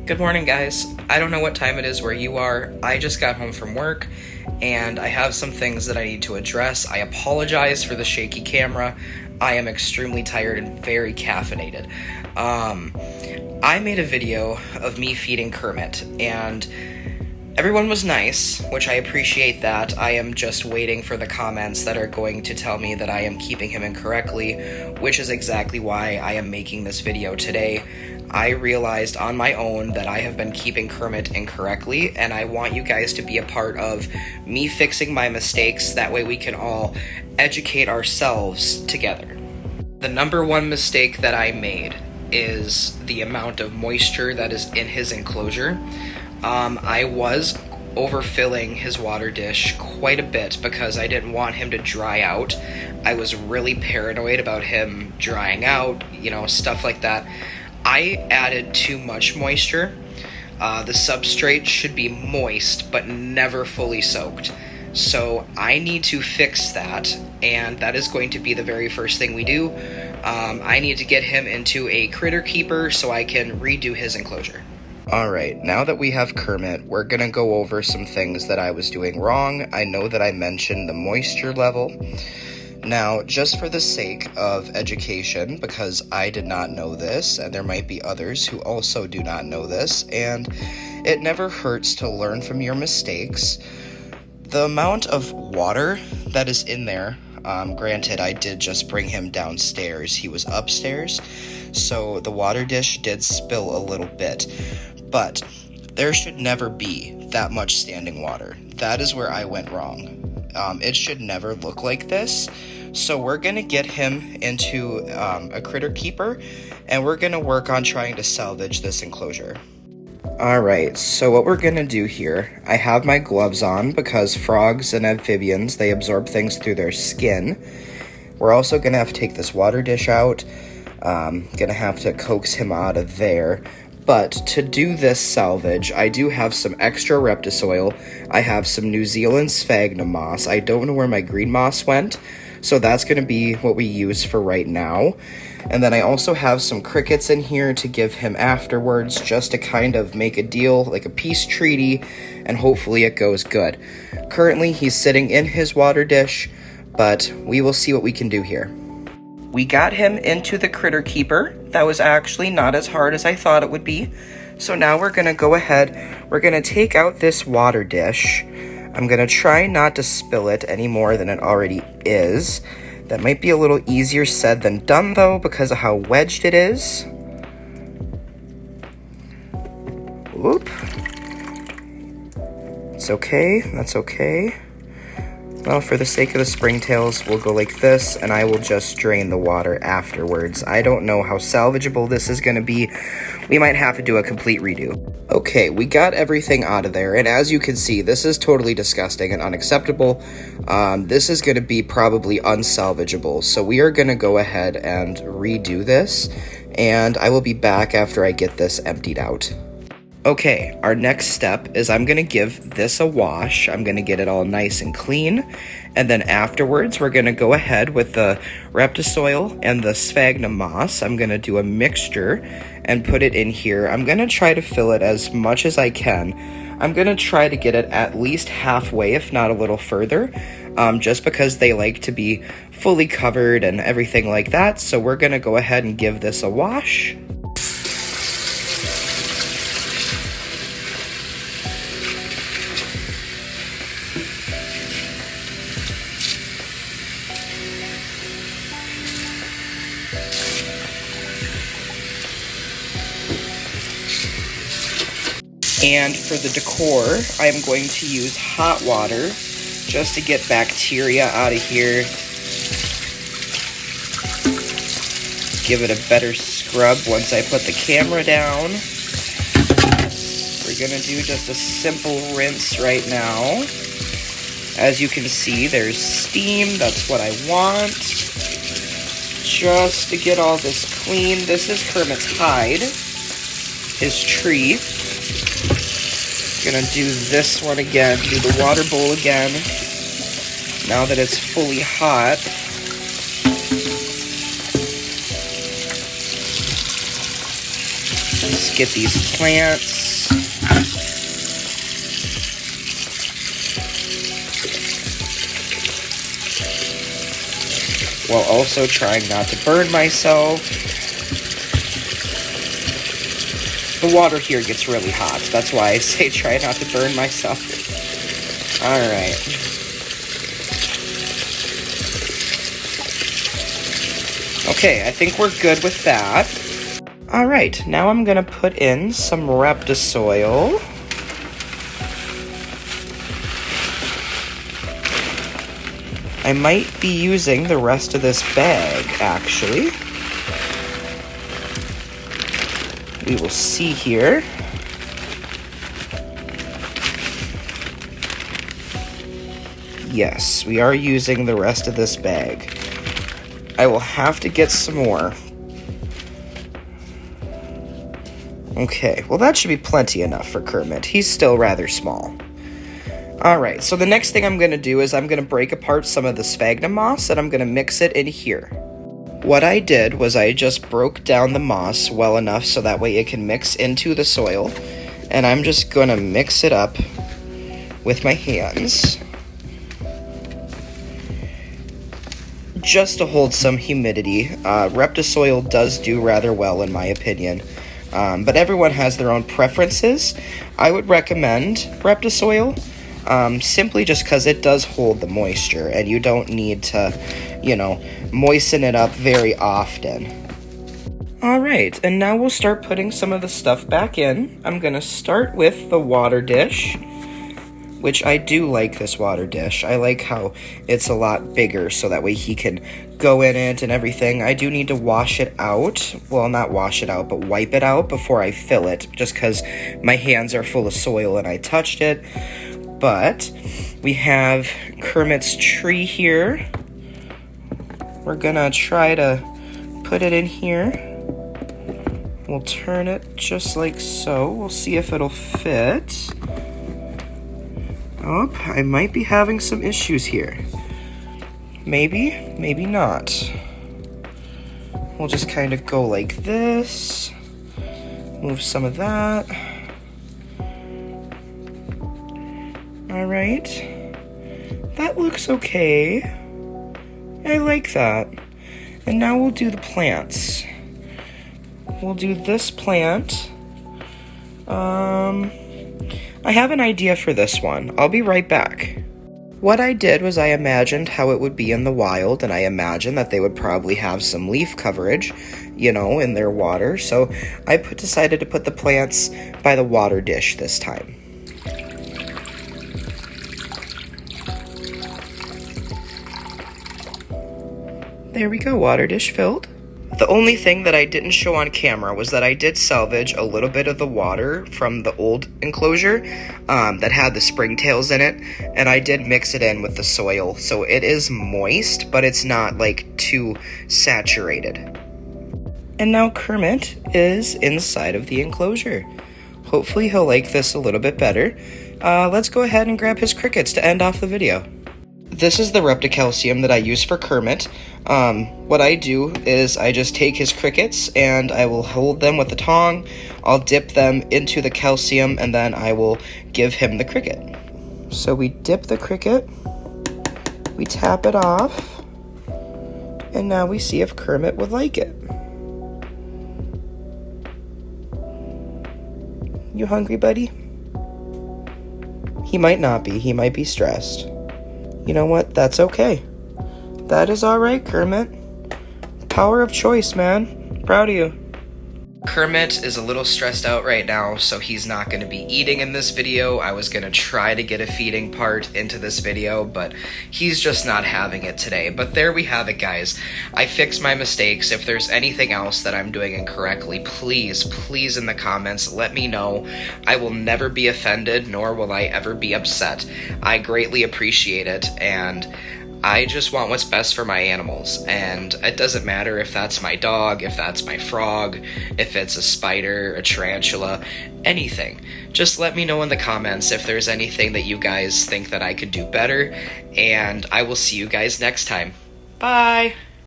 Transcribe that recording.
Good morning, guys. I don't know what time it is where you are. I just got home from work and I have some things that I need to address. I apologize for the shaky camera. I am extremely tired and very caffeinated. I made a video of me feeding Kermit and everyone was nice, which I appreciate that. I am just waiting for the comments that are going to tell me that I am keeping him incorrectly, which is exactly why I am making this video today. I realized on my own that I have been keeping Kermit incorrectly, and I want you guys to be a part of me fixing my mistakes. That way we can all educate ourselves together. The number one mistake that I made is the amount of moisture that is in his enclosure. I was overfilling his water dish quite a bit because I didn't want him to dry out. I was really paranoid about him drying out, stuff like that. I added too much moisture. The substrate should be moist, but never fully soaked. So I need to fix that, and that is going to be the very first thing we do. I need to get him into a critter keeper so I can redo his enclosure. Alright, now that we have Kermit, we're gonna go over some things that I was doing wrong. I know that I mentioned the moisture level. Now, just for the sake of education, because I did not know this, and there might be others who also do not know this, and it never hurts to learn from your mistakes. The amount of water that is in there, granted, I did just bring him downstairs. He was upstairs, so the water dish did spill a little bit, but there should never be that much standing water. That is where I went wrong. It should never look like this. So we're going to get him into a critter keeper, and we're going to work on trying to salvage this enclosure. Alright, so what we're going to do here, I have my gloves on because frogs and amphibians, they absorb things through their skin. We're also going to have to take this water dish out. Going to have to coax him out of there. But to do this salvage, I do have some extra Reptisoil. I have some New Zealand sphagnum moss. I don't know where my green moss went, so that's going to be what we use for right now. And then I also have some crickets in here to give him afterwards, just to kind of make a deal, like a peace treaty, and hopefully it goes good. Currently, he's sitting in his water dish, but we will see what we can do here. We got him into the critter keeper. That was actually not as hard as I thought it would be. So now we're going to go ahead. We're going to take out this water dish. I'm going to try not to spill it any more than it already is. That might be a little easier said than done, though, because of how wedged it is. Whoop. It's okay. That's okay. Well, for the sake of the springtails, we'll go like this, and I will just drain the water afterwards. I don't know how salvageable this is going to be. We might have to do a complete redo. Okay, we got everything out of there, and as you can see, this is totally disgusting and unacceptable. This is going to be probably unsalvageable, so we are going to go ahead and redo this, and I will be back after I get this emptied out. Okay, our next step is I'm going to give this a wash. I'm going to get it all nice and clean. And then afterwards, we're going to go ahead with the Reptisoil and the sphagnum moss. I'm going to do a mixture and put it in here. I'm going to try to fill it as much as I can. I'm going to try to get it at least halfway, if not a little further, just because they like to be fully covered and everything like that. So we're going to go ahead and give this a wash. And for the decor, I'm going to use hot water just to get bacteria out of here. Give it a better scrub once I put the camera down. We're going to do just a simple rinse right now. As you can see, there's steam. That's what I want. Just to get all this clean. This is Kermit's hide, his tree. Gonna do this one again, do the water bowl again, now that it's fully hot. get these plants. While also trying not to burn myself. The water here gets really hot. That's why I say try not to burn myself. Alright. Okay, I think we're good with that. Alright, now I'm gonna put in some Reptisoil. I might be using the rest of this bag, actually. We will see here. Yes, we are using the rest of this bag. I will have to get some more. Okay, well that should be plenty enough for Kermit. He's still rather small. Alright, so the next thing I'm going to do is I'm going to break apart some of the sphagnum moss and I'm going to mix it in here. What I did was I just broke down the moss well enough so that way it can mix into the soil. And I'm just going to mix it up with my hands. Just to hold some humidity. Reptisoil does do rather well in my opinion. But everyone has their own preferences. I would recommend Reptisoil. Simply just because it does hold the moisture and you don't need to, moisten it up very often. Alright, and now we'll start putting some of the stuff back in. I'm going to start with the water dish, which I do like this water dish. I like how it's a lot bigger so that way he can go in it and everything. I do need to wash it out. Well, not wash it out, but wipe it out before I fill it, just because my hands are full of soil and I touched it. But we have Kermit's tree here. We're gonna try to put it in here. We'll turn it just like so. We'll see if it'll fit. Oh, I might be having some issues here. Maybe, maybe not. We'll just kind of go like this. Move some of that. Alright, that looks okay. I like that. And now we'll do the plants. We'll do this plant. I have an idea for this one. I'll be right back. What I did was I imagined how it would be in the wild, and I imagined that they would probably have some leaf coverage, in their water. So I decided to put the plants by the water dish this time. There we go, water dish filled. The only thing that I didn't show on camera was that I did salvage a little bit of the water from the old enclosure that had the springtails in it, and I did mix it in with the soil, so it is moist, but it's not too saturated. And now Kermit is inside of the enclosure. Hopefully he'll like this a little bit better. Let's go ahead and grab his crickets to end off the video. This is the Repticalcium that I use for Kermit. What I do is I just take his crickets and I will hold them with a tong. I'll dip them into the calcium and then I will give him the cricket. So we dip the cricket, we tap it off, and now we see if Kermit would like it. You hungry, buddy? He might not be. He might be stressed. You know what? That's okay. That is alright, Kermit. Power of choice, man. Proud of you. Kermit is a little stressed out right now, so he's not going to be eating in this video. I was going to try to get a feeding part into this video, but he's just not having it today. But there we have it, guys. I fixed my mistakes. If there's anything else that I'm doing incorrectly, please in the comments, let me know. I will never be offended, nor will I ever be upset. I greatly appreciate it, and I just want what's best for my animals, and it doesn't matter if that's my dog, if that's my frog, if it's a spider, a tarantula, anything. Just let me know in the comments if there's anything that you guys think that I could do better, and I will see you guys next time. Bye!